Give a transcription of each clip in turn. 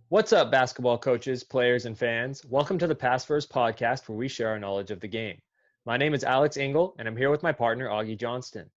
What's up, basketball coaches, players, and fans? Welcome to the Pass First podcast, where we share our knowledge of the game. My name is Alex Engel, and I'm here with my partner, Augie Johnston.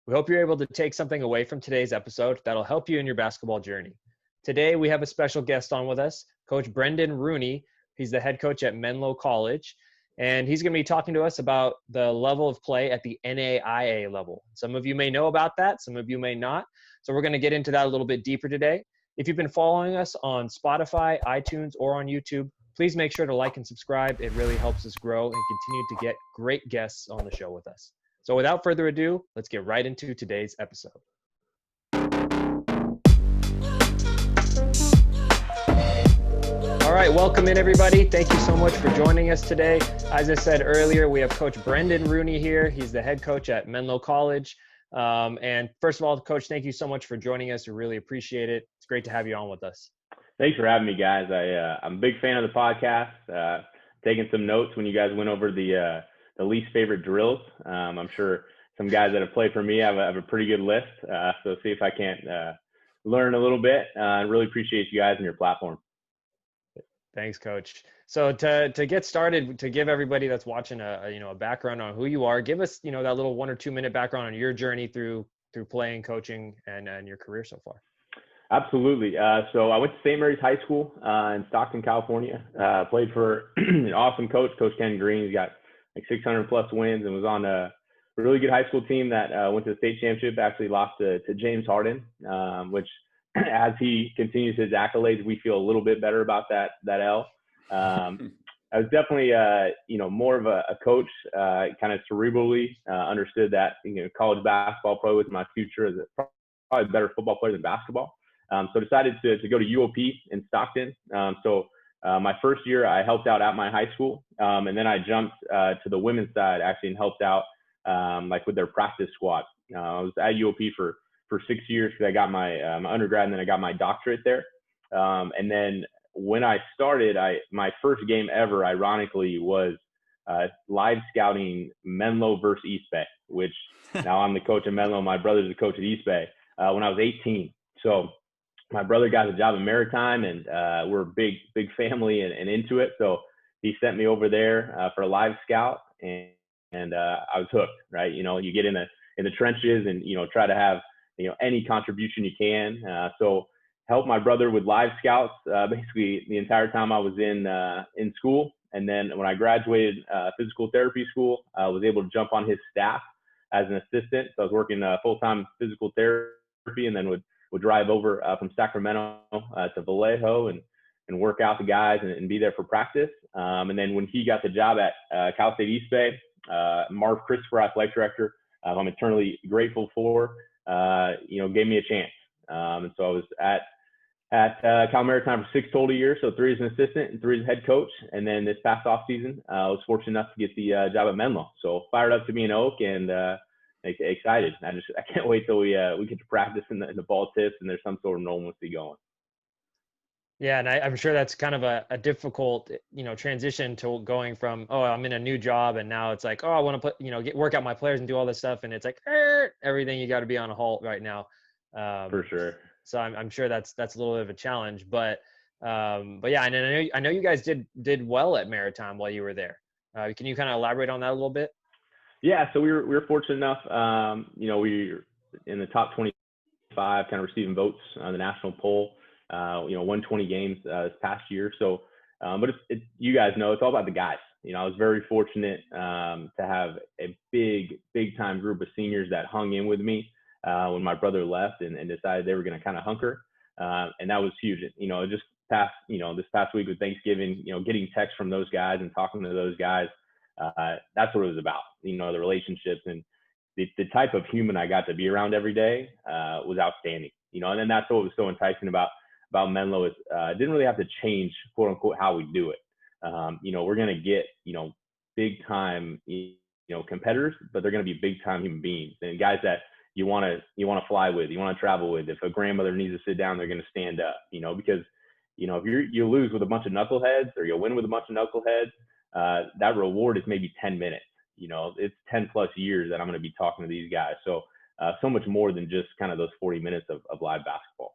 We hope you're able to take something away from today's episode that'll help you in your basketball journey. Today, we have a special guest on with us, Coach Brendan Rooney. He's the head coach at Menlo College, and he's going to be talking to us about the level of play at the NAIA level. Some of you may know about that, some of you may not. So we're going to get into that a little bit deeper today. If you've been following us on Spotify, iTunes, or on YouTube, please make sure to like and subscribe. It really helps us grow and continue to get great guests on the show with us. So without further ado, let's get right into today's episode. All right, welcome in, everybody. Thank you so much for joining us today. As I said earlier, we have Coach Brendan Rooney here. He's the head coach at Menlo College. And first of all, Coach, thank you so much for joining us. We really appreciate it. It's great to have you on with us. Thanks for having me, guys. I'm a big fan of the podcast. Taking some notes when you guys went over the least favorite drills. I'm sure some guys that have played for me have a pretty good list. So see if I can't learn a little bit. I really appreciate you guys and your platform. Thanks, Coach. So to get started, to give everybody that's watching a background on who you are, give us that little 1 or 2 minute background on your journey through playing, coaching, and your career so far. Absolutely. So I went to St. Mary's High School in Stockton, California. Played for an awesome coach, Coach Ken Green. He's got like 600 plus wins and was on a really good high school team that went to the state championship. Actually lost to James Harden, which as he continues his accolades, we feel a little bit better about that L. I was definitely, more of a coach, kind of cerebrally understood that, college basketball probably was my future as probably a better football player than basketball. So decided to go to UOP in Stockton. My first year I helped out at my high school. And then I jumped to the women's side actually and helped out with their practice squad. I was at UOP for 6 years because I got my undergrad and then I got my doctorate there. And then when I started, my first game ever, ironically, was live scouting Menlo versus East Bay, which now I'm the coach of Menlo. My brother's the coach at East Bay when I was 18. So my brother got a job in Maritime, and we're a big family and into it. So he sent me over there for a live scout, and I was hooked, right? You get in the trenches and, try to have, any contribution you can. So helped my brother with live scouts basically the entire time I was in school. And then when I graduated physical therapy school, I was able to jump on his staff as an assistant. So I was working full-time physical therapy, and then would drive over from Sacramento to Vallejo and work out the guys and be there for practice. And then when he got the job at Cal State East Bay, Marv Christopher, athletic director, I'm eternally grateful for, gave me a chance. And so I was at Cal Maritime for 6 total years, so 3 as an assistant and 3 as head coach. And then this past off season, I was fortunate enough to get the job at Menlo. So fired up to be an Oak and excited. I can't wait till we get to practice in the ball tips and there's some sort of normalcy going. Yeah, and I'm sure that's kind of a difficult, transition to going from, I'm in a new job, and now it's like, I want to work out my players and do all this stuff, and it's like everything you got to be on a halt right now. For sure. So I'm sure that's a little bit of a challenge, but yeah, and I know you guys did well at Maritime while you were there. Can you kind of elaborate on that a little bit? Yeah, so we were fortunate enough. We were in the top 25, kind of receiving votes on the national poll. Won 20 games this past year. So, but you guys know, it's all about the guys. I was very fortunate to have a big time group of seniors that hung in with me when my brother left and decided they were going to kind of hunker. And that was huge. Just this past week with Thanksgiving, getting texts from those guys and talking to those guys, that's what it was about. The relationships and the type of human I got to be around every day was outstanding. And then that's what was so enticing about Menlo is didn't really have to change, quote unquote, how we do it. We're going to get, big time, competitors, but they're going to be big time human beings and guys that you want to fly with, you want to travel with. If a grandmother needs to sit down, they're going to stand up, because, if you lose with a bunch of knuckleheads or you win with a bunch of knuckleheads, that reward is maybe 10 minutes. It's 10 plus years that I'm going to be talking to these guys. So much more than just kind of those 40 minutes of live basketball.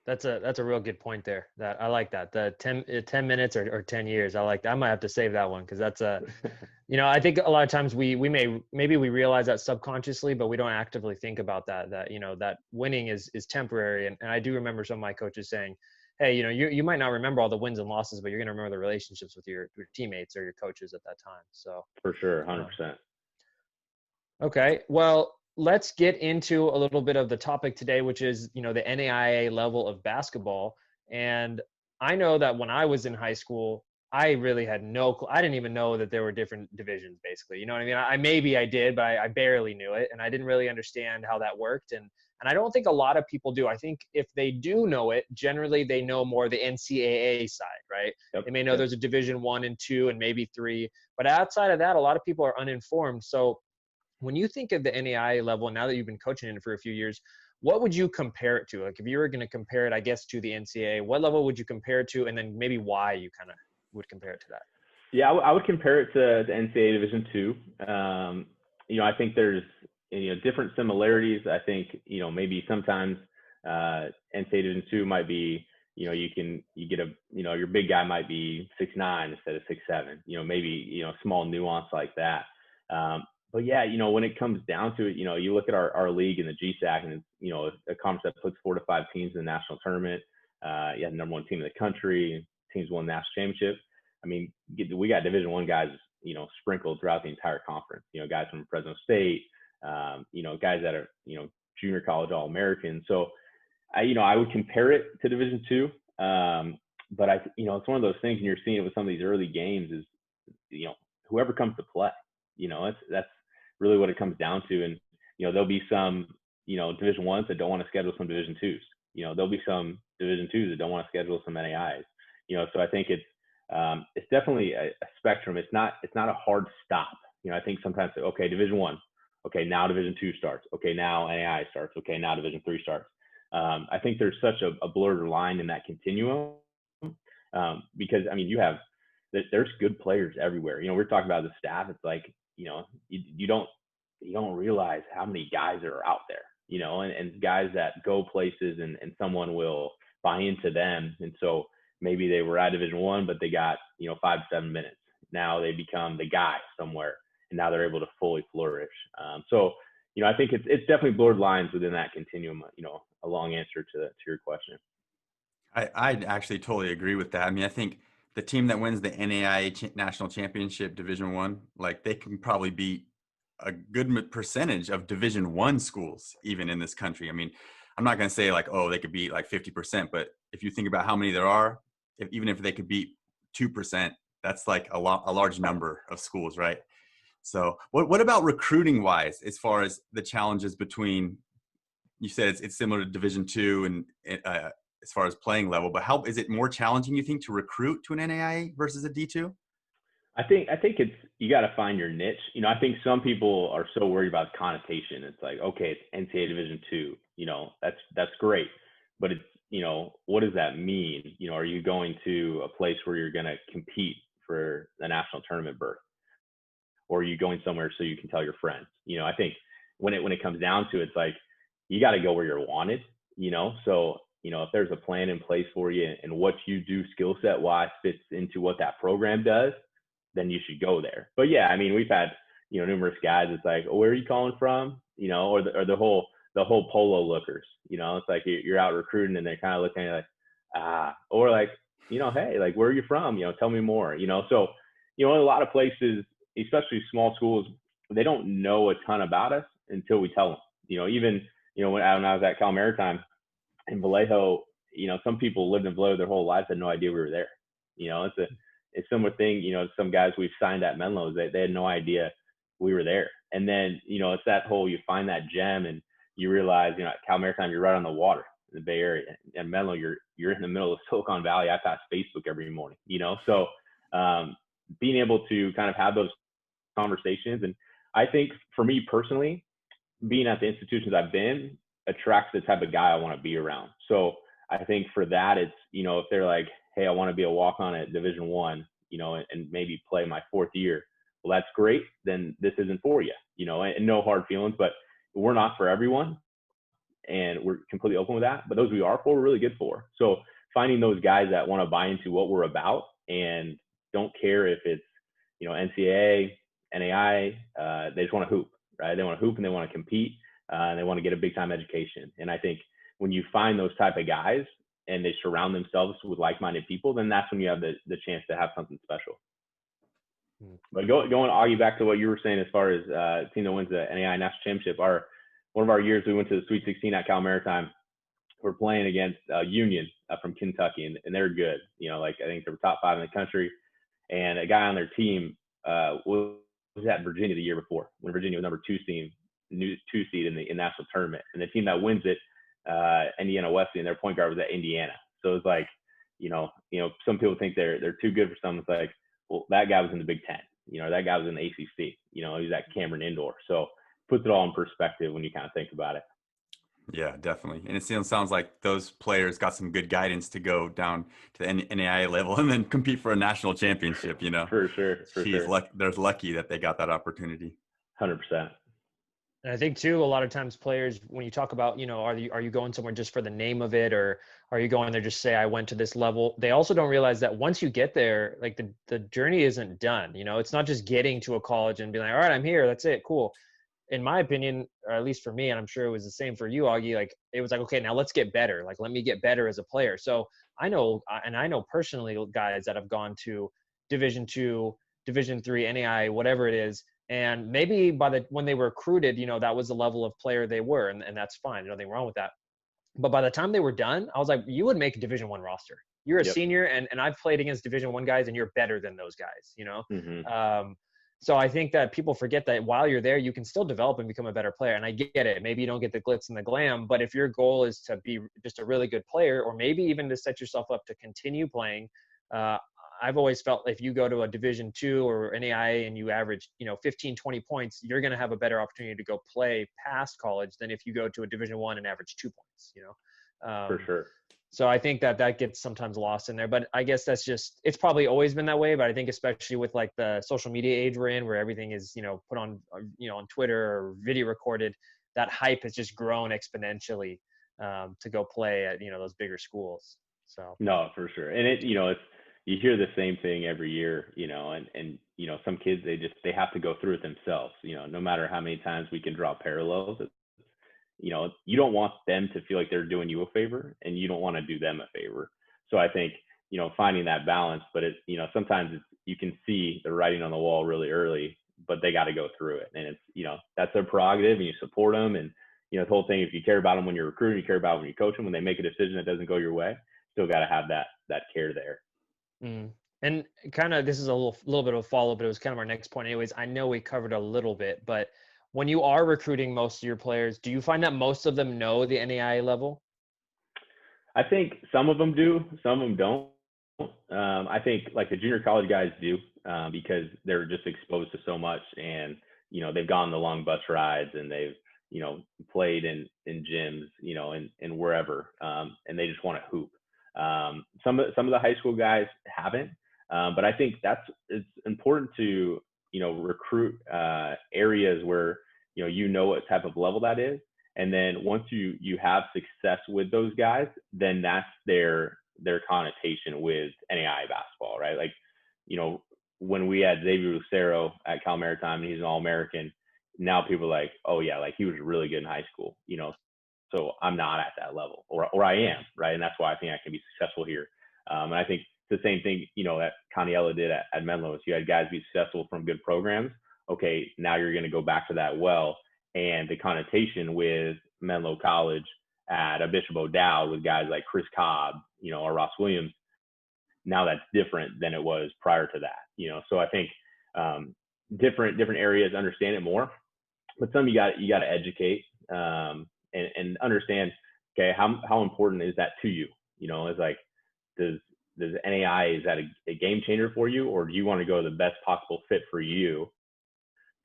That's a real good point there. That I like that. The 10 minutes or 10 years. I like that. I might have to save that one because that's I think a lot of times maybe we realize that subconsciously, but we don't actively think about that winning is temporary. And I do remember some of my coaches saying, hey, you might not remember all the wins and losses, but you're going to remember the relationships with your teammates or your coaches at that time. So For sure, um, 100%. okay, well, let's get into a little bit of the topic today, which is, the NAIA level of basketball. And I know that when I was in high school, I really had I didn't even know that there were different divisions, basically. You know what I mean? Maybe I did, but I barely knew it. And I didn't really understand how that worked. And I don't think a lot of people do. I think if they do know it, generally they know more the NCAA side, right? Yep, They may know yep. there's a division 1 and 2 and maybe 3. But outside of that, a lot of people are uninformed. So when you think of the NAIA level, now that you've been coaching it for a few years, what would you compare it to? Like if you were going to compare it, I guess, to the NCAA, what level would you compare it to? And then maybe why you kind of would compare it to that? Yeah, I would compare it to the NCAA Division two. I think there's different similarities. I think maybe sometimes NCAA Division two might be you get your big guy might be 6'9" instead of 6'7". Maybe small nuance like that. But yeah, when it comes down to it, you look at our league in the GSAC, and it's a conference that puts 4 to 5 teams in the national tournament. You have the number 1 team in the country. Teams won the national championship. I mean, we got Division I guys, sprinkled throughout the entire conference. Guys from Fresno State, guys that are, junior college All-Americans. So, I would compare it to Division II. But it's one of those things, and you're seeing it with some of these early games is, whoever comes to play, that's really what it comes down to. And, there'll be some, Division I's that don't want to schedule some Division IIs. There'll be some Division IIs that don't want to schedule some NAIs. So I think it's definitely a spectrum. It's not a hard stop. I think sometimes, okay, Division I, okay, now Division II starts. Okay, now NAI starts. Okay, now Division III starts. I think there's such a blurred line in that continuum because there's good players everywhere. We're talking about the staff. It's like you don't realize how many guys are out there. And guys that go places and someone will buy into them. And so maybe they were at Division I, but they got 5 to 7 minutes. Now they become the guy somewhere, and now they're able to fully flourish. So I think it's definitely blurred lines within that continuum. A long answer to your question. I actually totally agree with that. I mean, I think the team that wins the NAIA National Championship Division I, like they can probably beat a good percentage of Division I schools even in this country. I mean, I'm not going to say like, oh, they could beat like 50%, but if you think about how many there are, even if they could beat 2%, that's like a large number of schools, right? So what about recruiting wise, as far as the challenges between, you said it's similar to Division II and as far as playing level, but how is it more challenging, you think, to recruit to an NAIA versus a D2? I think it's, you got to find your niche. I think some people are so worried about the connotation. It's like, okay, it's NCAA Division II, that's great, but it's, what does that mean? Are you going to a place where you're going to compete for the national tournament berth? Or are you going somewhere so you can tell your friends? I think when it comes down to it, it's like, you got to go where you're wanted, so, if there's a plan in place for you and what you do skill set wise fits into what that program does, then you should go there. But yeah, I mean, we've had, numerous guys. It's like, oh, where are you calling from? Or the whole polo lookers, it's like you're out recruiting and they're kind of looking at you like, or like, hey, like, where are you from? Tell me more, so, in a lot of places, especially small schools, they don't know a ton about us until we tell them, even, when I was at Cal Maritime in Vallejo, some people lived in Vallejo their whole lives, had no idea we were there. It's a similar thing, some guys we've signed at Menlo's, they had no idea we were there. And then, it's that whole, you find that gem and you realize, at Cal Maritime, you're right on the water in the Bay Area. And Menlo, you're in the middle of Silicon Valley. I pass Facebook every morning, so being able to kind of have those conversations. And I think for me personally, being at the institutions I've been attracts the type of guy I want to be around. So I think for that, it's, if they're like, hey, I want to be a walk-on at Division I, and maybe play my 4th year, well, that's great. Then this isn't for you, and no hard feelings, but we're not for everyone. and we're completely open with that. But those we are for, we're really good for. So finding those guys that want to buy into what we're about and don't care if it's, NCAA, NAI, they just want to hoop, right? They want to hoop and they want to compete, and they want to get a big time education. And I think when you find those type of guys and they surround themselves with like-minded people, then that's when you have the chance to have something special. But going, Augie, back to what you were saying as far as team that wins the NAI National Championship, one of our years we went to the Sweet 16 at Cal Maritime. We're playing against Union from Kentucky, and they're good. I think they were top 5 in the country. And a guy on their team was at Virginia the year before, when Virginia was number 2 seed in the national tournament. And the team that wins it, Indiana Wesleyan, and their point guard was at Indiana. So it's like, some people think they're too good for some. It's like, well, that guy was in the Big Ten. That guy was in the ACC. He was at Cameron Indoor. So puts it all in perspective when you kind of think about it. Yeah, definitely. And it sounds like those players got some good guidance to go down to the NAIA level and then compete for a national championship, For sure. They're lucky that they got that opportunity. 100%. And I think too, a lot of times players, when you talk about, are you going somewhere just for the name of it, or are you going there just say I went to this level? They also don't realize that once you get there, like the journey isn't done. It's not just getting to a college and being like, all right, I'm here, that's it, cool. In my opinion, or at least for me, and I'm sure it was the same for you, Augie, like it was like, okay, now let's get better. Like, let me get better as a player. So I know personally guys that have gone to Division II, Division III, NAI, whatever it is. And maybe when they were recruited, that was the level of player they were, and that's fine. Nothing wrong with that. But by the time they were done, I was like, you would make a Division I roster. You're a senior, and I've played against Division I guys, and you're better than those guys, Mm-hmm. So I think that people forget that while you're there, you can still develop and become a better player. And I get it. Maybe you don't get the glitz and the glam, but if your goal is to be just a really good player, or maybe even to set yourself up to continue playing, I've always felt if you go to a Division II or NAIA and you average, 15, 20 points, you're going to have a better opportunity to go play past college than if you go to a Division I and average 2 points, For sure. So I think that gets sometimes lost in there, but I guess it's probably always been that way. But I think especially with like the social media age we're in, where everything is, put on, on Twitter or video recorded, that hype has just grown exponentially to go play at, those bigger schools. So. No, for sure. And it's, you hear the same thing every year, and some kids, they have to go through it themselves, no matter how many times we can draw parallels. You don't want them to feel like they're doing you a favor, and you don't want to do them a favor. So I think, finding that balance, but sometimes you can see the writing on the wall really early, but they got to go through it. And it's, that's their prerogative, and you support them. And, the whole thing, if you care about them when you're recruiting, you care about them when you coach them, when they make a decision that doesn't go your way, still got to have that care there. And kind of, this is a little bit of a follow, but it was kind of our next point anyways. I know we covered a little bit, but when you are recruiting most of your players, do you find that most of them know the NAIA level? I think some of them do, some of them don't. I think like the junior college guys do, because they're just exposed to so much, and, they've gone the long bus rides, and they've, played in gyms, and wherever, and they just want to hoop. Some of the high school guys haven't, but I think it's important to, recruit areas where, what type of level that is. And then once you have success with those guys, then that's their connotation with NAIA basketball, right? Like, when we had Xavier Lucero at Cal Maritime, and he's an All-American, now people are like, oh yeah, like he was really good in high school, so I'm not at that level, or I am, right? And that's why I think I can be successful here. And I think it's the same thing, that Caniella did at Menlo. You had guys be successful from good programs. Okay, now you're going to go back to that well. And the connotation with Menlo College at a Bishop O'Dowd with guys like Chris Cobb, or Ross Williams, now that's different than it was prior to that, So I think different areas understand it more, but some you got to educate and understand. Okay, how important is that to you? It's like, does NAI, is that a game changer for you, or do you want to go to the best possible fit for you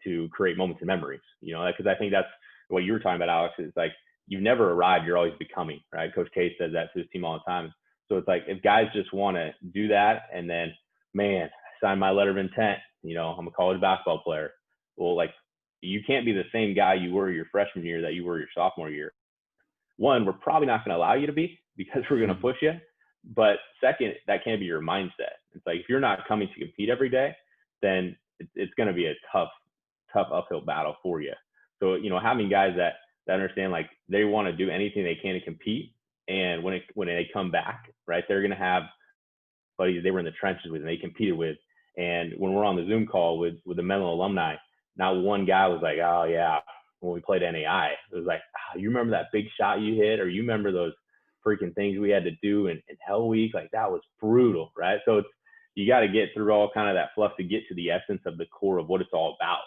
to create moments and memories? Because I think that's what you were talking about, Alex. Is like, you've never arrived, you're always becoming, right? Coach K says that to his team all the time. So it's like, if guys just want to do that, and then, man, sign my letter of intent, I'm a college basketball player. Well, like, you can't be the same guy you were your freshman year that you were your sophomore year. one, we're probably not going to allow you to be because we're going to push you. But second, that can't be your mindset. It's like if you're not coming to compete every day, then it's going to be a tough uphill battle for you. So, having guys that understand like they want to do anything they can to compete, and when they come back, right, they're going to have buddies they were in the trenches with and they competed with. And when we're on the Zoom call with the Menlo alumni, not one guy was like, oh yeah, when we played NAI, it was like, oh, you remember that big shot you hit, or you remember those freaking things we had to do in Hell Week? Like that was brutal, right? So you got to get through all kind of that fluff to get to the essence of the core of what it's all about.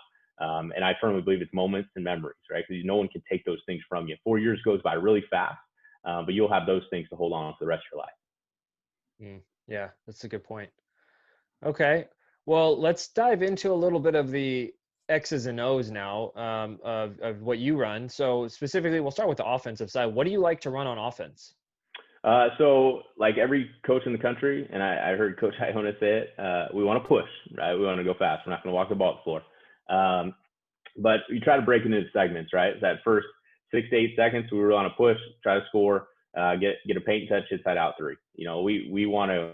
And I firmly believe it's moments and memories, right? Because no one can take those things from you. 4 years goes by really fast, but you'll have those things to hold on to the rest of your life. Yeah, that's a good point. Okay, well, let's dive into a little bit of the X's and O's now of what you run. So specifically, we'll start with the offensive side. What do you like to run on offense? So like every coach in the country, and I heard Coach Iona say it, we want to push, right? We want to go fast. We're not going to walk the ball to the floor. But you try to break into segments, right? That first 6 to 8 seconds, we were on a push, try to score, get a paint touch, inside out three. We want to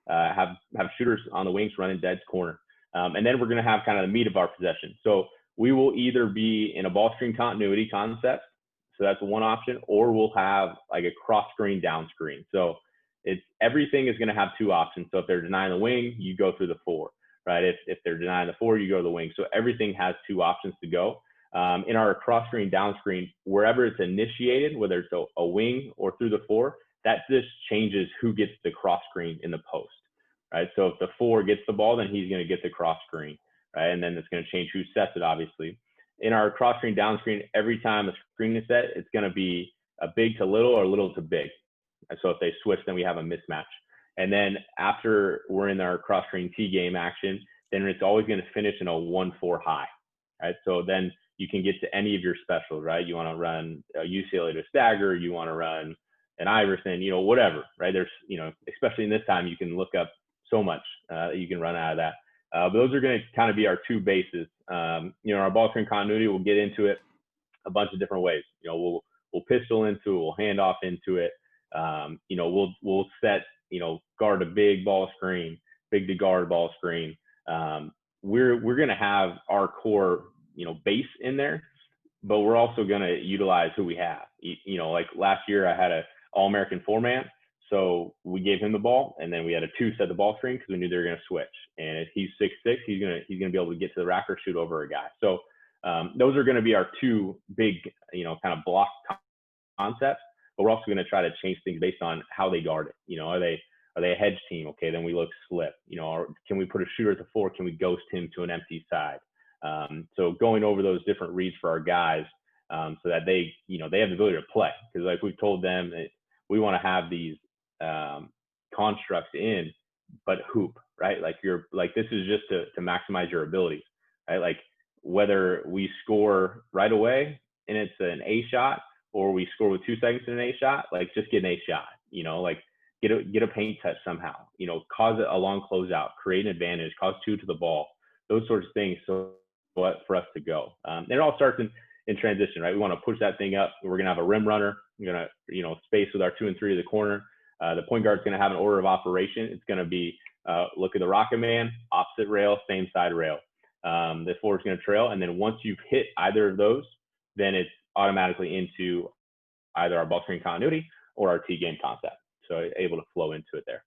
have shooters on the wings running dead corner. And then we're going to have kind of the meat of our possession. So we will either be in a ball screen continuity concept. So that's one option, or we'll have like a cross screen, down screen. So everything is going to have two options. So if they're denying the wing, you go through the four, right? If they're denying the four, you go to the wing. So everything has two options to go. In our cross screen, down screen, wherever it's initiated, whether it's a wing or through the four, that just changes who gets the cross screen in the post, right? So if the four gets the ball, then he's going to get the cross screen, right? And then it's going to change who sets it, obviously. In our cross screen, down screen, every time a screen is set, it's going to be a big to little or little to big. And so if they switch, then we have a mismatch. And then after we're in our cross screen T game action, then it's always going to finish in a 1-4 high, right? So then you can get to any of your specials, right? You want to run a UCLA to stagger, you want to run an Iverson, whatever, right? There's, especially in this time, you can look up so much that you can run out of that. But those are going to kind of be our two bases. Our ball screen continuity, we'll get into it a bunch of different ways. We'll pistol into it, we'll hand off into it. We'll set, guard a big ball screen, big to guard ball screen. We're going to have our core, base in there, but we're also going to utilize who we have. Like last year I had a All-American 4-man. So we gave him the ball, and then we had a 2 set the ball screen because we knew they were going to switch. And if he's 6'6", he's gonna be able to get to the rack or shoot over a guy. So those are going to be our two big, kind of block concepts. But we're also going to try to change things based on how they guard it. Are they a hedge team? Okay, then we look slip. Or can we put a shooter at the 4? Can we ghost him to an empty side? So going over those different reads for our guys, so that they have the ability to play. Because like we've told them, we want to have these constructs in, but hoop, right? Like this is just to maximize your abilities, right? Like whether we score right away and it's an A shot, or we score with 2 seconds in an A shot, like just get an A shot, like get a paint touch somehow, cause a long closeout, create an advantage, cause 2 to the ball, those sorts of things. So for us to go, it all starts in transition, right? We want to push that thing up. We're going to have a rim runner. We're going to, space with our 2 and 3 to the corner. The point guard's going to have an order of operation. It's going to be look at the rocket man, opposite rail, same side rail. The forward's going to trail. And then once you've hit either of those, then it's automatically into either our ball screen continuity or our T game concept. So able to flow into it there.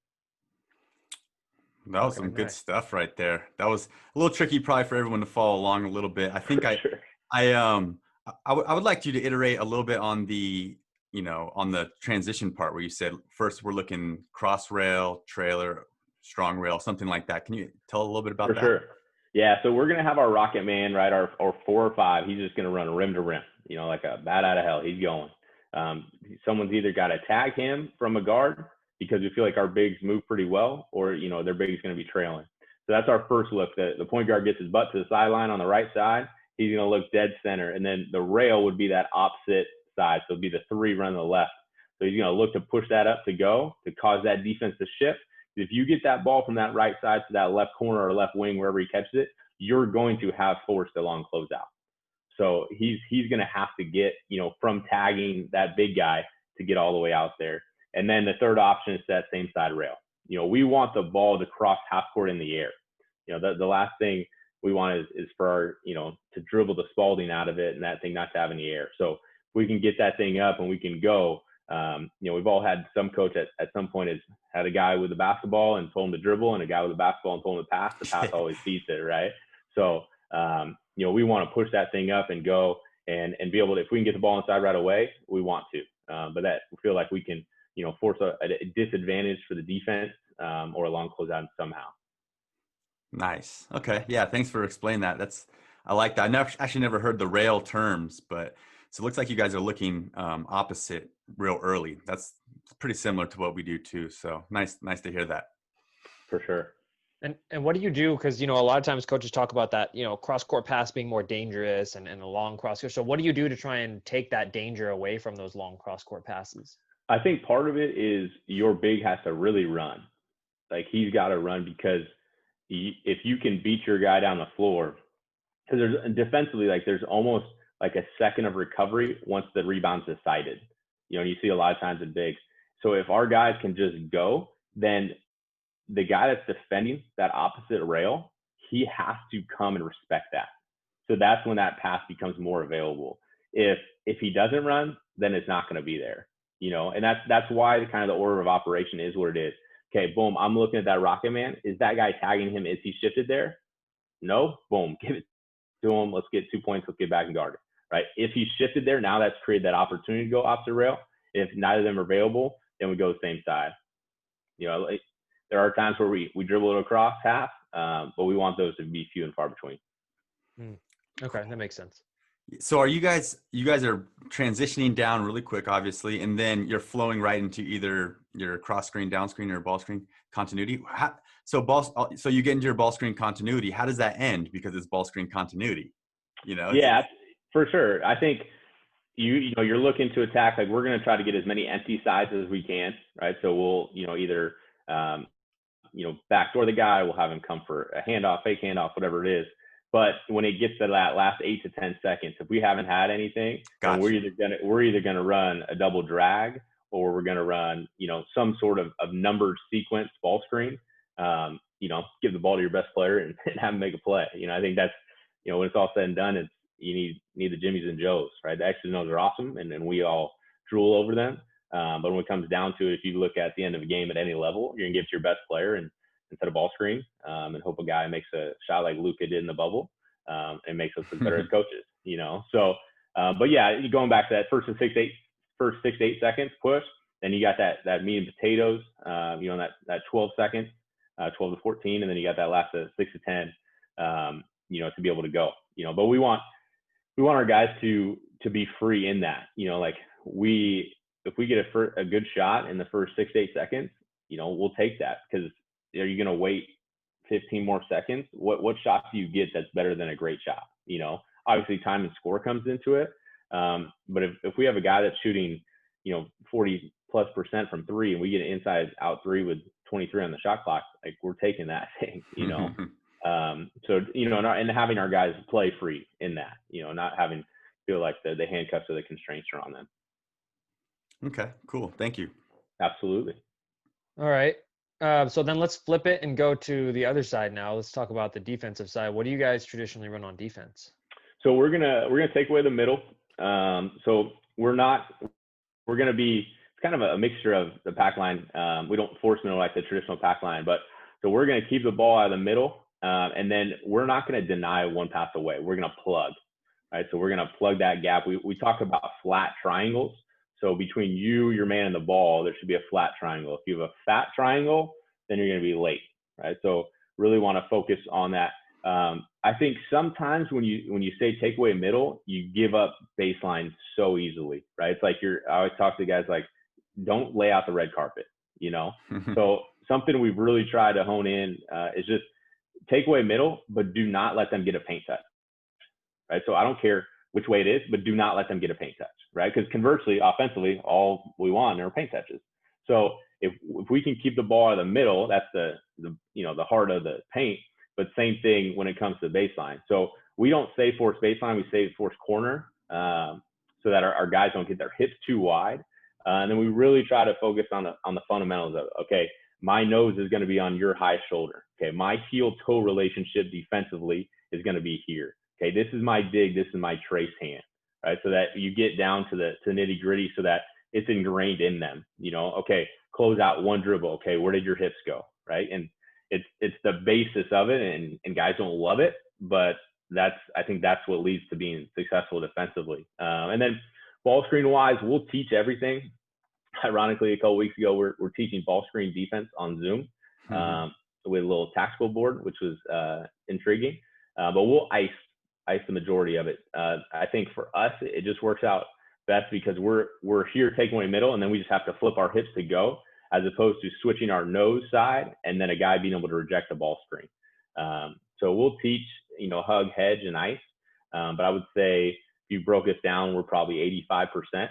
That was some good stuff right there. That was a little tricky probably for everyone to follow along a little bit. I think I would like you to iterate a little bit on the, on the transition part where you said first we're looking cross rail, trailer, strong rail, something like that. Can you tell a little bit about that? For sure. Yeah. So we're going to have our rocket man, right? Our 4 or 5. He's just going to run rim to rim, like a bat out of hell. He's going. Someone's either got to tag him from a guard because we feel like our bigs move pretty well, or, their big is going to be trailing. So that's our first look. The point guard gets his butt to the sideline on the right side. He's going to look dead center. And then the rail would be that opposite side. So it'd be the 3 run to the left. So he's going to look to push that up to go, to cause that defense to shift. If you get that ball from that right side to that left corner or left wing, wherever he catches it, you're going to have forced a long closeout. So he's going to have to get, from tagging that big guy to get all the way out there. And then the third option is that same side rail. We want the ball to cross half court in the air. The last thing we want is for our, to dribble the Spalding out of it and that thing not to have in the air. So if we can get that thing up and we can go, we've all had some coach at some point has had a guy with a basketball and told him to dribble, and a guy with a basketball and told him to pass. The pass always beats it, right? So, we want to push that thing up and go and be able to, if we can get the ball inside right away, we want to. But that we feel like we can, force a disadvantage for the defense or a long closeout somehow. Nice. Okay. Yeah. Thanks for explaining that. I like that. I actually never heard the rail terms, but so it looks like you guys are looking opposite real early. That's pretty similar to what we do too. So nice to hear that. For sure. And what do you do? Because, a lot of times coaches talk about that, cross-court pass being more dangerous and a long cross-court. So what do you do to try and take that danger away from those long cross-court passes? I think part of it is your big has to really run. Like he's got to run because if you can beat your guy down the floor, because there's defensively, like there's almost like a second of recovery once the rebound's decided. You see a lot of times in bigs. So if our guys can just go, then the guy that's defending that opposite rail, he has to come and respect that. So that's when that pass becomes more available. If he doesn't run, then it's not going to be there, and that's why the kind of the order of operation is what it is. Okay, boom, I'm looking at that rocket man. Is that guy tagging him? Is he shifted there? No, boom, give it to him. Let's get 2 points. Let's get back and guard it, right? If he's shifted there, now that's created that opportunity to go opposite rail. If neither of them are available, then we go the same side. There are times where we dribble it across half, but we want those to be few and far between. Okay, that makes sense. So are you guys are transitioning down really quick, obviously, and then you're flowing right into either your cross screen, down screen, or ball screen continuity. So you get into your ball screen continuity. How does that end? Because it's ball screen continuity, Yeah, for sure. I think you're looking to attack. Like we're going to try to get as many empty sides as we can, right? So we'll either backdoor the guy, we'll have him come for a handoff, fake handoff, whatever it is. But when it gets to that last 8 to 10 seconds, if we haven't had anything, then we're either gonna run a double drag or we're gonna run, some sort of numbered sequence ball screen. Give the ball to your best player and have him make a play. I think that's, when it's all said and done, it's you need the Jimmies and Joes, right? The X's and O's are awesome, and we all drool over them. But when it comes down to it, if you look at the end of a game at any level, you're gonna give it to your best player and instead of ball screen, and hope a guy makes a shot like Luka did in the bubble, and makes us better as coaches, So, but yeah, going back to that first 6 to 8 seconds push, then you got that meat and potatoes, that 12 seconds, 12 to 14, and then you got that last 6 to 10, to be able to go, But we want our guys to be free in that, if we get a good shot in the first 6 to 8 seconds, we'll take that because. Are you going to wait 15 more seconds? What shot do you get that's better than a great shot? Obviously time and score comes into it. But if we have a guy that's shooting, 40+% from three and we get an inside out three with 23 on the shot clock, like we're taking that thing, So, and having our guys play free in that, not having feel like the handcuffs or the constraints are on them. Okay, cool. Thank you. Absolutely. All right. So then let's flip it and go to the other side now. Let's talk about the defensive side. What do you guys traditionally run on defense? So we're gonna take away the middle. So we're gonna be kind of a mixture of the pack line. We don't force middle like the traditional pack line, but so we're gonna keep the ball out of the middle, and then we're not gonna deny one pass away. We're gonna plug, right? So we're gonna plug that gap. We talk about flat triangles. So between you, your man, and the ball, there should be a flat triangle. If you have a fat triangle, then you're going to be late, right? So really want to focus on that. I think sometimes when you say take away middle, you give up baseline so easily, right? It's like I always talk to guys like, don't lay out the red carpet, So something we've really tried to hone in is just take away middle, but do not let them get a paint touch, right? So I don't care which way it is, but do not let them get a paint touch, right? Because conversely, offensively, all we want are paint touches. So if we can keep the ball out of the middle, that's the heart of the paint. But same thing when it comes to the baseline. So we don't say force baseline, we say force corner, so that our guys don't get their hips too wide. And then we really try to focus on the fundamentals of, okay, my nose is going to be on your high shoulder. Okay, my heel-toe relationship defensively is going to be here. Okay, this is my dig, this is my trace hand, right? So that you get down to the nitty-gritty so that it's ingrained in them. Okay, close out one dribble. Okay, where did your hips go, right? And it's the basis of it, and guys don't love it, but I think that's what leads to being successful defensively. And then ball screen wise, we'll teach everything. Ironically, a couple weeks ago, we're teaching ball screen defense on Zoom with a little tactical board, which was intriguing. But we'll ice the majority of it. I think for us, it just works out best because we're here taking away middle, and then we just have to flip our hips to go, as opposed to switching our nose side and then a guy being able to reject the ball screen. So we'll teach, hug, hedge, and ice. But I would say if you broke us down, we're probably 85%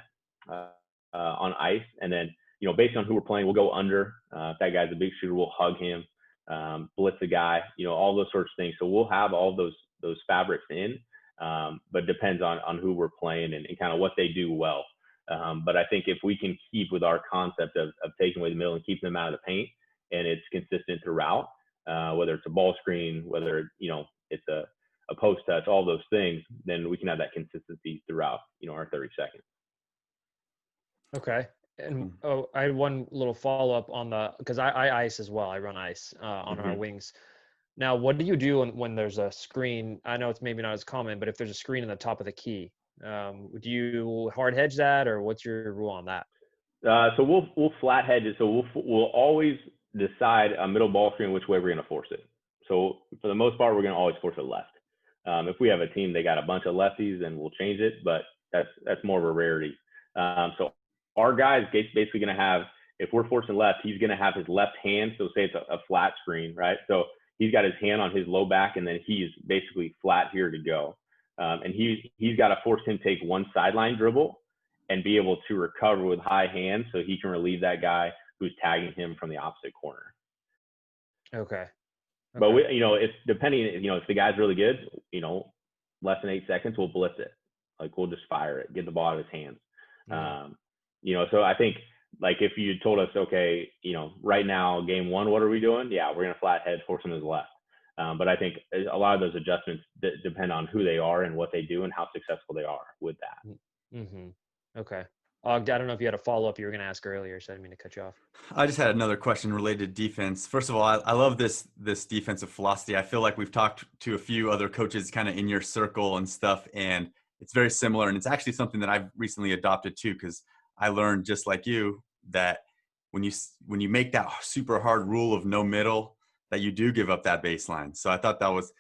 on ice. And then, based on who we're playing, we'll go under. If that guy's a big shooter, we'll hug him, blitz a guy, all those sorts of things. So we'll have all those fabrics in, but depends on who we're playing and kind of what they do well. But I think if we can keep with our concept of taking away the middle and keeping them out of the paint, and it's consistent throughout, whether it's a ball screen, whether it's a post touch, all those things, then we can have that consistency throughout our 30 seconds. Okay. And I had one little follow up on because I ice as well. I run ice on our wings. Now, what do you do when there's a screen? I know it's maybe not as common, but if there's a screen in the top of the key, do you hard hedge that, or what's your rule on that? So we'll flat hedge it. So we'll always decide a middle ball screen which way we're going to force it. So for the most part, we're going to always force it left. If we have a team they got a bunch of lefties, then we'll change it, but that's more of a rarity. So our guy's basically going to have, if we're forcing left, he's going to have his left hand. So say it's a flat screen, right? So he's got his hand on his low back, and then he's basically flat here to go. And he's got to force him to take one sideline dribble and be able to recover with high hands so he can relieve that guy who's tagging him from the opposite corner. Okay. But it's depending, if the guy's really good, less than 8 seconds, we'll blitz it. Like we'll just fire it, get the ball out of his hands. So I think like if you told us, okay, right now, game one, what are we doing? Yeah, we're going to flat head, force him to his left. But I think a lot of those adjustments depend on who they are and what they do and how successful they are with that. Mm-hmm. Okay. I don't know if you had a follow-up you were going to ask earlier, so I didn't mean to cut you off. I just had another question related to defense. First of all, I love this defensive philosophy. I feel like we've talked to a few other coaches kind of in your circle and stuff, and it's very similar. And it's actually something that I've recently adopted too, because I learned just like you that when you make that super hard rule of no middle, that you do give up that baseline. So I thought that was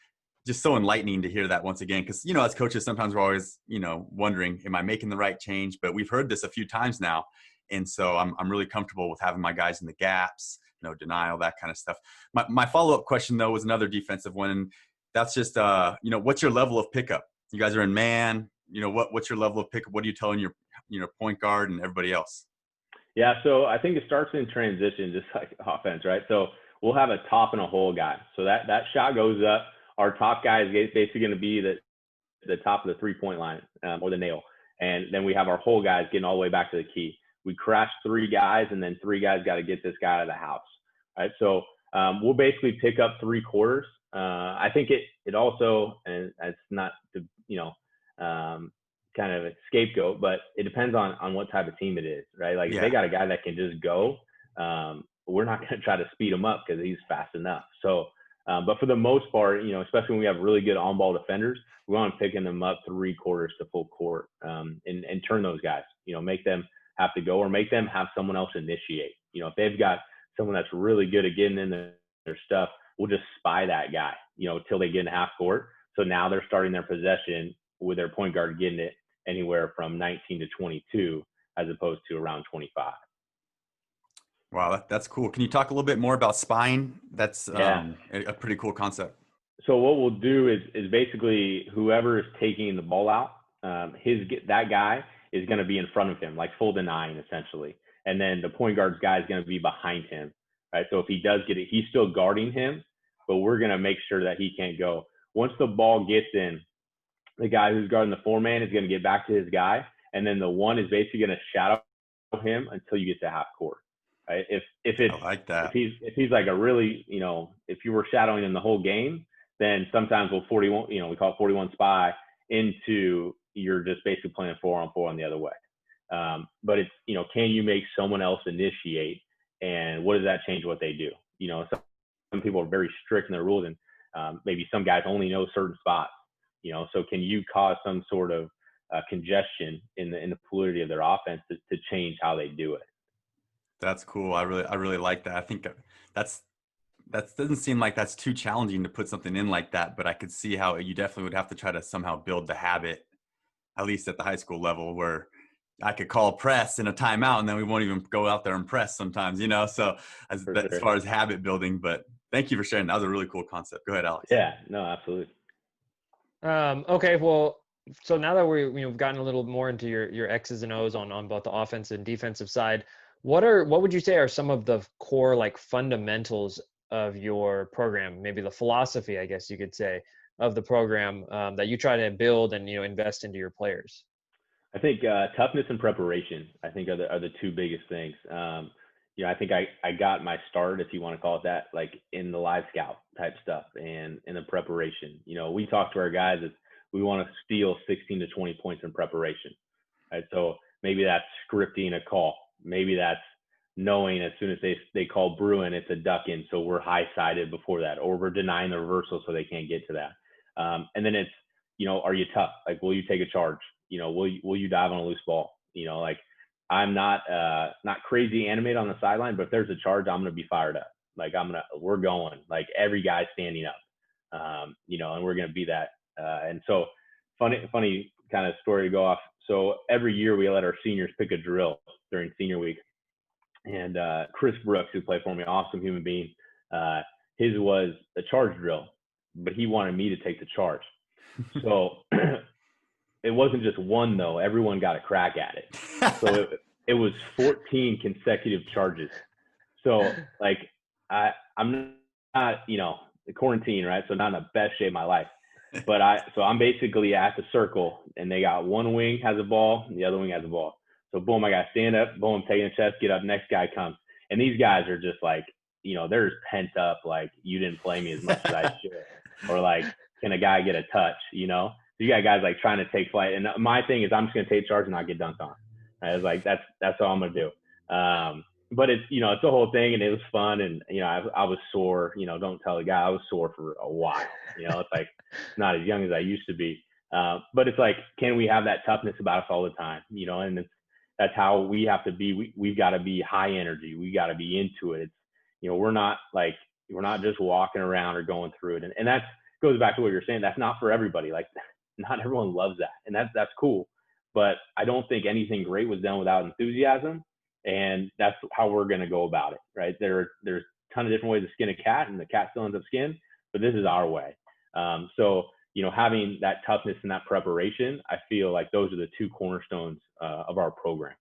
just so enlightening to hear that once again, because, as coaches, sometimes we're always, wondering, am I making the right change? But we've heard this a few times now. And so I'm really comfortable with having my guys in the gaps, no denial, that kind of stuff. My follow-up question, though, was another defensive one. And that's just, what's your level of pickup? You guys are in man, what's your level of pickup? What are you telling your point guard and everybody else? Yeah, so I think it starts in transition, just like offense, right? So we'll have a top and a hole guy. So that shot goes up. Our top guy is basically going to be the top of the three-point line or the nail. And then we have our hole guys getting all the way back to the key. We crash 3 guys, and then 3 guys got to get this guy out of the house, right? So we'll basically pick up 3 quarters. I think it also, and it's not to, kind of a scapegoat, but it depends on what type of team it is, right? Like if they got a guy that can just go, we're not going to try to speed him up because he's fast enough. So, but for the most part, especially when we have really good on-ball defenders, we want to picking them up 3 quarters to full court and turn those guys, make them have to go or make them have someone else initiate. If they've got someone that's really good at getting in their stuff, we'll just spy that guy, till they get in half court. So now they're starting their possession with their point guard getting it anywhere from 19 to 22 as opposed to around 25. Wow, that's cool. Can you talk a little bit more about spying? That's a pretty cool concept. So what we'll do is basically whoever is taking the ball out, that guy is going to be in front of him, like full denying essentially. And then the point guard's guy is going to be behind him, right? So if he does get it, he's still guarding him, but we're going to make sure that he can't go. Once the ball gets in, the guy who's guarding the 4-man is going to get back to his guy, and then the 1 is basically going to shadow him until you get to half court. Right? I like that. If he's like a really, if you were shadowing him the whole game, then sometimes we'll 41, we call it 41 spy into you're just basically playing 4-on-4 on the other way. But it's, can you make someone else initiate, and what does that change what they do? Some people are very strict in their rules, and maybe some guys only know certain spots, so can you cause some sort of congestion in the fluidity of their offense to change how they do it? That's cool. I really like that. I think that doesn't seem like that's too challenging to put something in like that, but I could see how you definitely would have to try to somehow build the habit, at least at the high school level, where I could call press in a timeout and then we won't even go out there and press sometimes, so as far as habit building. But thank you for sharing. That was a really cool concept. Go ahead, Alex. Yeah, no, absolutely. Okay, well, so now that we've gotten a little more into your X's and O's on both the offensive and defensive side, what would you say are some of the core like fundamentals of your program? Maybe the philosophy, I guess you could say, of the program that you try to build and invest into your players. I think toughness and preparation, I think are the two biggest things. I think I got my start, if you want to call it that, like in the live scout type stuff and in the preparation. We talk to our guys that we want to steal 16 to 20 points in preparation. Right? So maybe that's scripting a call. Maybe that's knowing as soon as they call Bruin, it's a duck in. So we're high sided before that, or we're denying the reversal so they can't get to that. And then it's, are you tough? Like, will you take a charge? Will you dive on a loose ball? Like, I'm not crazy animated on the sideline, but if there's a charge, I'm going to be fired up. Like we're going, like every guy's standing up, and we're going to be that. And so funny kind of story to go off. So every year we let our seniors pick a drill during senior week. And Chris Brooks, who played for me, awesome human being, his was a charge drill, but he wanted me to take the charge. So it wasn't just one, though. Everyone got a crack at it. So it was 14 consecutive charges. So, like, I'm not, the quarantine, right? So not in the best shape of my life. But I'm basically at the circle, and they got one wing has a ball, and the other wing has a ball. So, boom, I got to stand up, boom, taking a chest, get up, next guy comes. And these guys are just like, they're just pent up, like, you didn't play me as much as I should. Or, like, can a guy get a touch, So you got guys, like, trying to take flight. And my thing is I'm just going to take charge and not get dunked on. I was like, that's all I'm going to do. But it's, it's the whole thing, and it was fun. And, I was sore, don't tell the guy I was sore for a while, it's like not as young as I used to be. But it's like, can we have that toughness about us all the time, and that's how we have to be. We've got to be high energy. We got to be into it. It's, we're not just walking around or going through it. And that goes back to what you're saying. That's not for everybody. Like, not everyone loves that. And that's cool. But I don't think anything great was done without enthusiasm. And that's how we're going to go about it, right? There's a ton of different ways to skin a cat, and the cat still ends up skinned, but this is our way. So, having that toughness and that preparation, I feel like those are the two cornerstones of our program.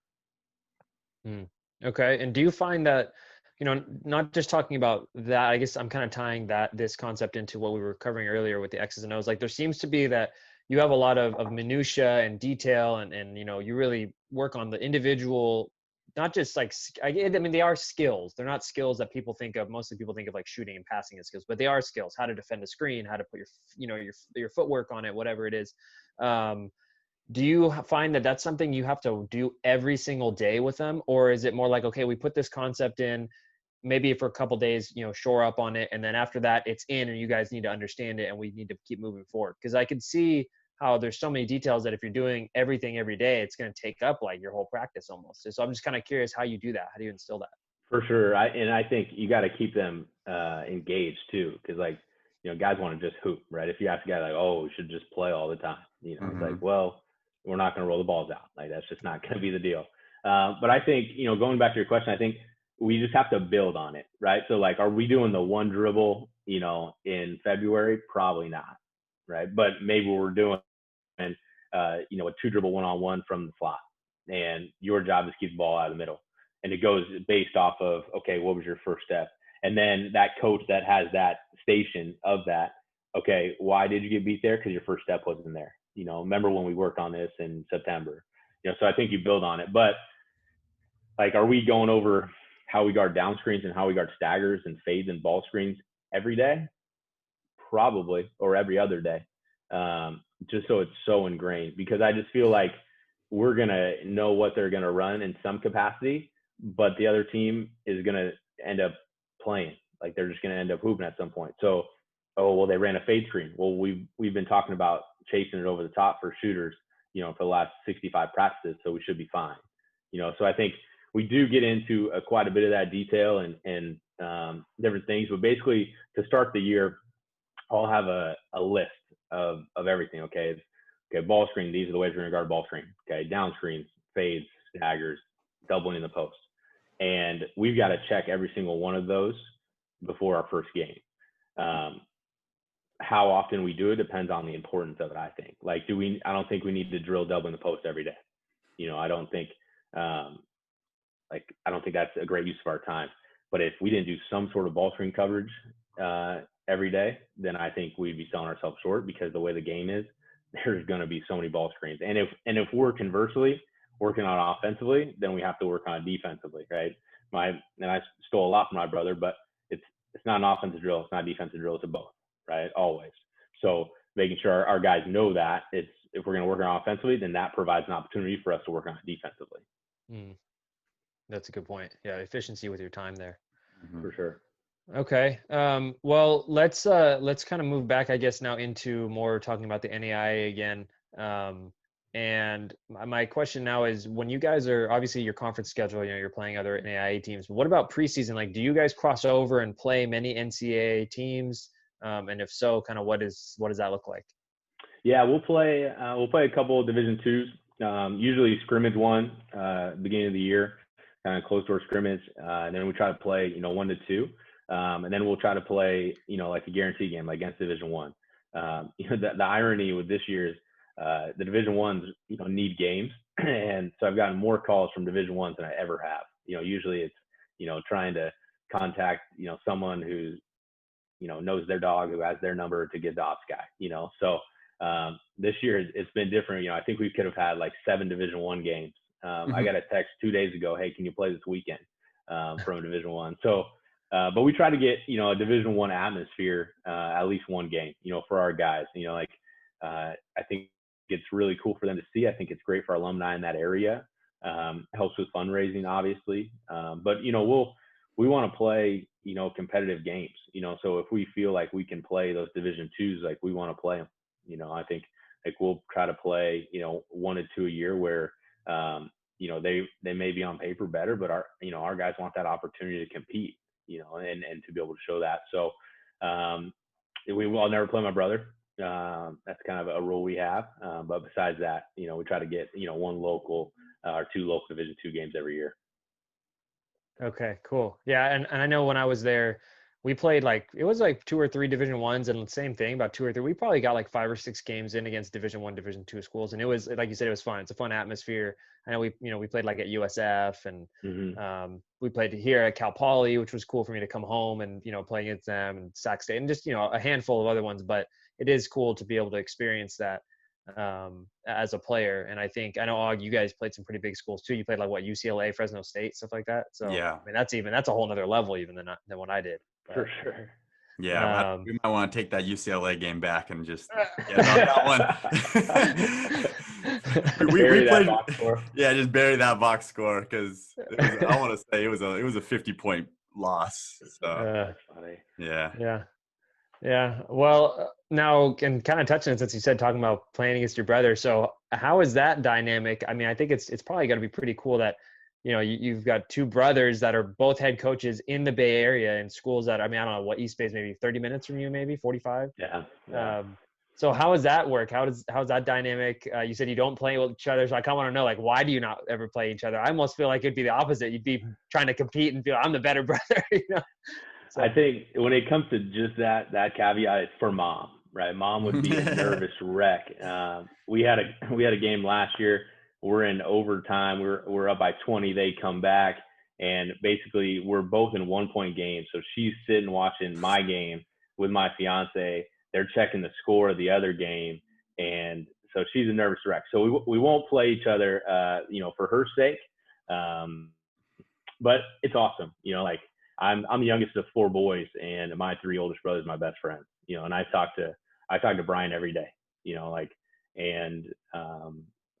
Okay. And do you find that, not just talking about that, I guess I'm kind of tying this concept into what we were covering earlier with the X's and O's. Like, there seems to be that you have a lot of minutia and detail, and you really work on the individual, not just like, I mean, they are skills. They're not skills that people think of. Mostly people think of like shooting and passing as skills, but they are skills: how to defend a screen, how to put your footwork on it, whatever it is. Do you find that that's something you have to do every single day with them? Or is it more like, okay, we put this concept in, maybe for a couple days, shore up on it, and then after that it's in, and you guys need to understand it, and we need to keep moving forward? Because I could see how there's so many details that if you're doing everything every day, it's going to take up like your whole practice almost. So I'm just kind of curious how you do that. How do you instill that? For sure. I think you got to keep them engaged too. Cause like, guys want to just hoop, right? If you ask a guy like, oh, we should just play all the time, It's like, well, we're not going to roll the balls out. Like, that's just not going to be the deal. But I think, going back to your question, I think we just have to build on it, right? So like, are we doing the one dribble, in February? Probably not. Right. But maybe we're doing, a 2-dribble one-on-one from the slot, and your job is to keep the ball out of the middle. And it goes based off of, okay, what was your first step? And then that coach that has that station of that, okay, why did you get beat there? Because your first step wasn't there. remember when we worked on this in September? So I think you build on it. But like, are we going over how we guard down screens and how we guard staggers and fades and ball screens every day? Probably, or every other day. Just so it's so ingrained, because I just feel like we're going to know what they're going to run in some capacity, but the other team is going to end up playing. Like, they're just going to end up hooping at some point. So, they ran a fade screen. Well, we've been talking about chasing it over the top for shooters, for the last 65 practices. So we should be fine. So I think we do get into quite a bit of that detail and different things, but basically to start the year, I'll have a list of everything. Okay, ball screen. These are the ways we're gonna guard ball screen. Okay, down screens, fades, staggers, doubling in the post, and we've got to check every single one of those before our first game. How often we do it depends on the importance of it. I think. Like, I don't think we need to drill doubling the post every day. I don't think. I don't think that's a great use of our time. But if we didn't do some sort of ball screen coverage every day, then I think we'd be selling ourselves short, because the way the game is, there's going to be so many ball screens. And if we're conversely working on offensively, then we have to work on it defensively, right? And I stole a lot from my brother, but it's not an offensive drill, it's not a defensive drill, it's a both, right? Always. So making sure our guys know that if we're going to work on offensively, then that provides an opportunity for us to work on it defensively. That's a good point. Yeah, efficiency with your time there. For sure. Okay. Well, let's kind of move back, I guess, now into more talking about the NAIA again. And my question now is, when you guys are obviously your conference schedule, you're playing other NAIA teams. But what about preseason? Like, do you guys cross over and play many NCAA teams? And if so, kind of what does that look like? Yeah, we'll play a couple of Division twos. Usually scrimmage one, beginning of the year, kind of close door scrimmage. And then we try to play, 1 to 2. And then we'll try to play, like a guarantee game, like against Division One. The irony with this year is the Division Ones, need games, and so I've gotten more calls from Division Ones than I ever have. Usually it's trying to contact someone who's knows their dog, who has their number, to get the ops guy. So this year it's been different. I think we could have had like 7 Division One games. I got a text 2 days ago, hey, can you play this weekend from a Division One? So. But we try to get, a Division One atmosphere, at least one game, for our guys. I think it's really cool for them to see. I think it's great for alumni in that area. Helps with fundraising, obviously. But we want to play, competitive games. So if we feel like we can play those Division Twos, like we want to play them. I think like we'll try to play, 1 to 2 a year where, they may be on paper better, but our guys want that opportunity to compete. And to be able to show that. So I'll never play my brother. That's kind of a rule we have. But besides that, we try to get, 1 local or 2 local Division II games every year. Okay, cool. Yeah. And I know when I was there, we played it was 2 or 3 Division Ones, and same thing, about 2 or 3. We probably got like 5 or 6 games in against Division One, Division Two schools, and it was, like you said, it was fun. It's a fun atmosphere. I know we played like at USF, and we played here at Cal Poly, which was cool for me to come home and play against them, and Sac State, and just a handful of other ones. But it is cool to be able to experience that as a player. And I know, Og, you guys played some pretty big schools too. You played like UCLA, Fresno State, stuff like that. So yeah, I mean that's a whole nother level even than what I did. For sure. Yeah, we might want to take that UCLA game back and just get on that one. we played, that box score. Yeah, just bury that box score, because I want to say it was a 50-point loss. So that's funny. Yeah. Well, now, and kind of touching it, since you said talking about playing against your brother. So how is that dynamic? I mean, I think it's probably got to be pretty cool that you've got 2 brothers that are both head coaches in the Bay Area in schools that, I mean, I don't know what East Bay is, maybe 30 minutes from you, maybe 45. Yeah. So how does that work? How's that dynamic? You said you don't play with each other. So I kind of want to know, why do you not ever play each other? I almost feel like it'd be the opposite. You'd be trying to compete and feel I'm the better brother. So. I think when it comes to just that caveat, it's for mom, right? Mom would be a nervous wreck. We had a game last year. We're in overtime. We're up by 20. They come back, and basically we're both in 1-point games. So she's sitting watching my game with my fiance. They're checking the score of the other game, and so she's a nervous wreck. So we won't play each other, for her sake. But it's awesome. Like I'm the youngest of 4 boys, and my 3 oldest brothers are my best friends. And I talk to Brian every day. And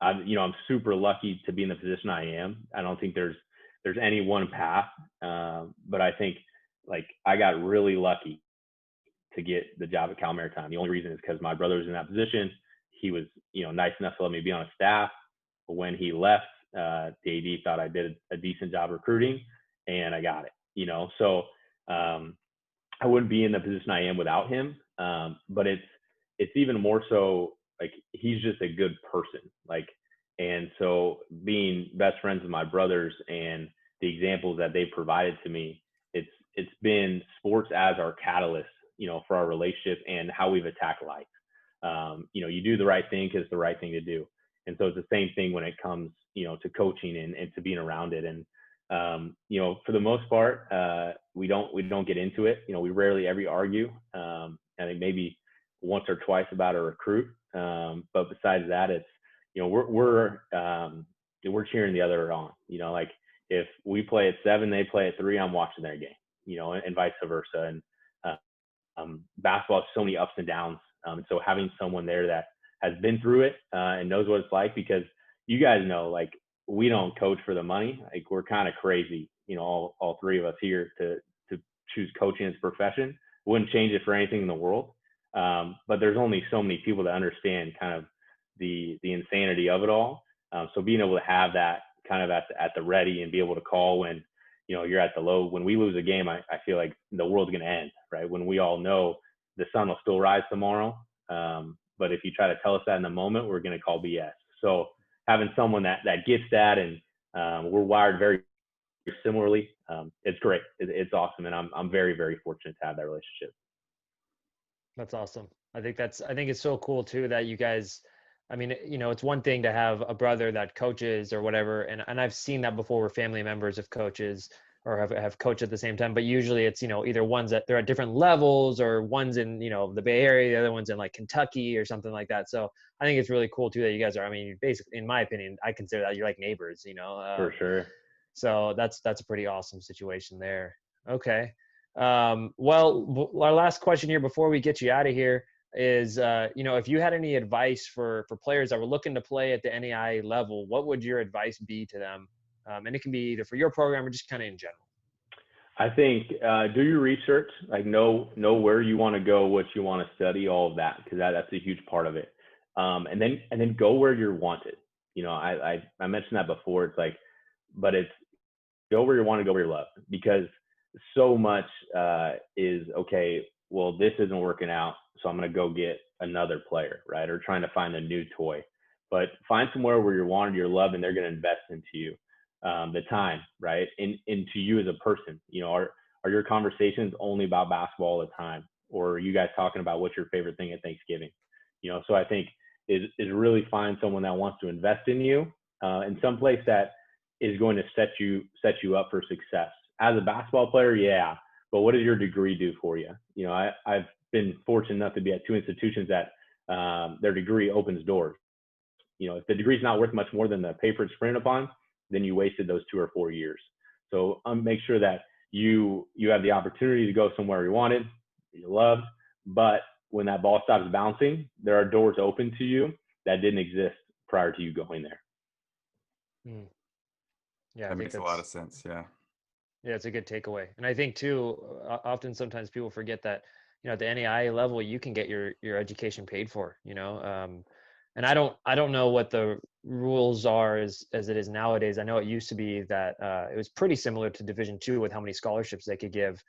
I'm super lucky to be in the position I am. I don't think there's any one path, but I think like I got really lucky to get the job at Cal Maritime. The only reason is because my brother was in that position. He was, nice enough to let me be on his staff. But when he left, the AD thought I did a decent job recruiting, and I got it. So I wouldn't be in the position I am without him. But it's even more so like he's just a good person. And so being best friends with my brothers and the examples that they provided to me, it's been sports as our catalyst, for our relationship and how we've attacked life. You do the right thing because it's the right thing to do. And so it's the same thing when it comes, to coaching and to being around it. And, for the most part, we don't get into it. We rarely ever argue. I think maybe once or twice about a recruit. But besides that, it's, we're cheering the other on. Like if we play at 7, they play at 3, I'm watching their game, and vice versa. And basketball has so many ups and downs. And so having someone there that has been through it and knows what it's like, because you guys know, like we don't coach for the money. Like we're kind of crazy, all 3 of us here to choose coaching as a profession. Wouldn't change it for anything in the world. But there's only so many people that understand kind of the insanity of it all. So being able to have that kind of at the ready and be able to call when, you're at the low. When we lose a game, I feel like the world's going to end, right? When we all know the sun will still rise tomorrow. But if you try to tell us that in the moment, we're going to call BS. So having someone that gets that, and we're wired very similarly, it's great. It's awesome. And I'm very, very fortunate to have that relationship. That's awesome. I think it's so cool too that you guys, I mean, it's one thing to have a brother that coaches or whatever. And I've seen that before where family members of coaches or have coached at the same time, but usually it's, either ones that they're at different levels or one's in, the Bay Area, the other one's in like Kentucky or something like that. So I think it's really cool too that you guys are, I mean, basically, in my opinion, I consider that you're like neighbors, For sure. So that's a pretty awesome situation there. Okay. Well, our last question here before we get you out of here is, if you had any advice for players that were looking to play at the NAIA level, what would your advice be to them? And it can be either for your program or just kind of in general. I think do your research, like know where you want to go, what you want to study, all of that, because that's a huge part of it. And then go where you're wanted. I mentioned that before. It's like, but it's go where you want to go where you're loved, because so much is okay. Well, this isn't working out, so I'm going to go get another player, right? Or trying to find a new toy. But find somewhere where you're wanted, you're loved, and they're going to invest into you. The time, right? Into you as a person. Are your conversations only about basketball all the time? Or are you guys talking about what's your favorite thing at Thanksgiving? So I think is really find someone that wants to invest in you in some place that is going to set you up for success. As a basketball player, yeah, but what does your degree do for you? I've been fortunate enough to be at 2 institutions that their degree opens doors. If the degree's not worth much more than the paper it's printed upon, then you wasted those 2 or 4 years. So make sure that you have the opportunity to go somewhere you wanted, you loved, but when that ball stops bouncing, there are doors open to you that didn't exist prior to you going there. Yeah, that makes a lot of sense. Yeah. Yeah, it's a good takeaway. And I think too, often sometimes people forget that, at the NAIA level, you can get your education paid for, and I don't know what the rules are as it is nowadays. I know it used to be that it was pretty similar to Division II with how many scholarships they could give.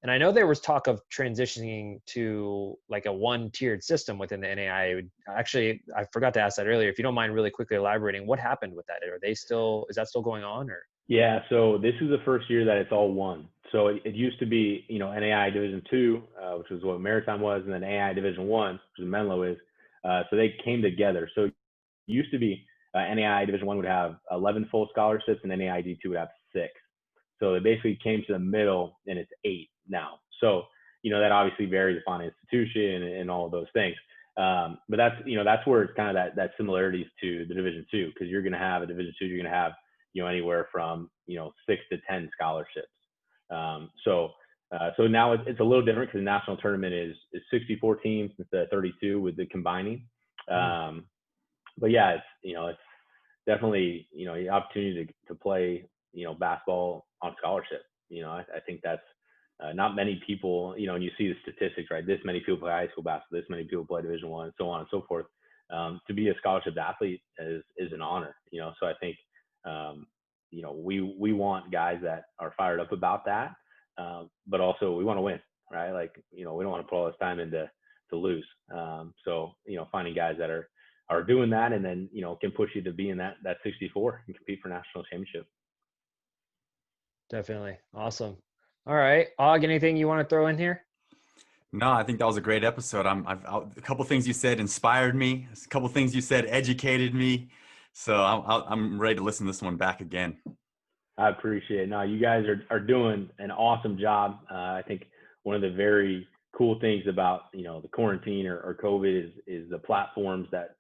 And I know there was talk of transitioning to like a 1-tiered system within the NAIA. Actually, I forgot to ask that earlier. If you don't mind really quickly elaborating, what happened with that? Is that still going on, or? Yeah, so this is the first year that it's all one. So it used to be, NAIA Division II, which was what Maritime was, and then NAIA Division I, which is Menlo is. So they came together. So it used to be NAIA Division I would have 11 full scholarships, and NAIA D2 would have 6. So they basically came to the middle, and it's 8 now. So, that obviously varies upon institution and all of those things. But that's where it's kind of that similarities to the Division II, because you're going to have a Division II, you're going to have, anywhere from, 6 to 10 scholarships. So now it's a little different because the national tournament is 64 teams instead of 32 with the combining. But yeah, it's definitely, the opportunity to play, basketball on scholarship. I think that's not many people, and you see the statistics, right? This many people play high school basketball, this many people play Division I, and so on and so forth. To be a scholarship athlete is an honor, So I think, we want guys that are fired up about that, but also we want to win, right? Like, we don't want to put all this time into to lose. So finding guys that are doing that, and then can push you to be in that 64 and compete for national championship. Definitely. Awesome. All right, Og, anything you want to throw in here? No, I think that was a great episode. A couple things you said inspired me. A couple things you said educated me. So I'm ready to listen to this one back again. I appreciate it. No, you guys are doing an awesome job. I think one of the very cool things about, the quarantine or COVID is the platforms that,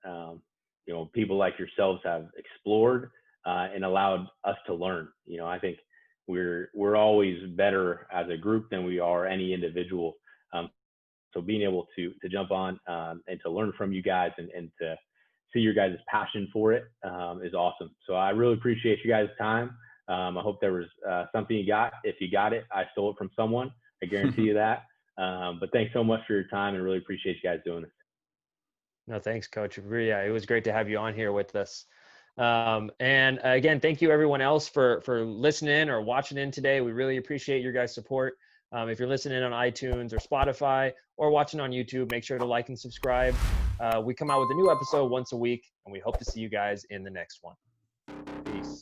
people like yourselves have explored and allowed us to learn. I think we're always better as a group than we are any individual. So being able to jump on and to learn from you guys and to see your guys' passion for it is awesome. So I really appreciate you guys' time. I hope there was something you got. If you got it, I stole it from someone. I guarantee you that. But thanks so much for your time, and really appreciate you guys doing this. No, thanks, Coach. Yeah, it was great to have you on here with us. And again, thank you everyone else for listening or watching in today. We really appreciate your guys' support. If you're listening on iTunes or Spotify or watching on YouTube, make sure to like and subscribe. We come out with a new episode once a week, and we hope to see you guys in the next one. Peace.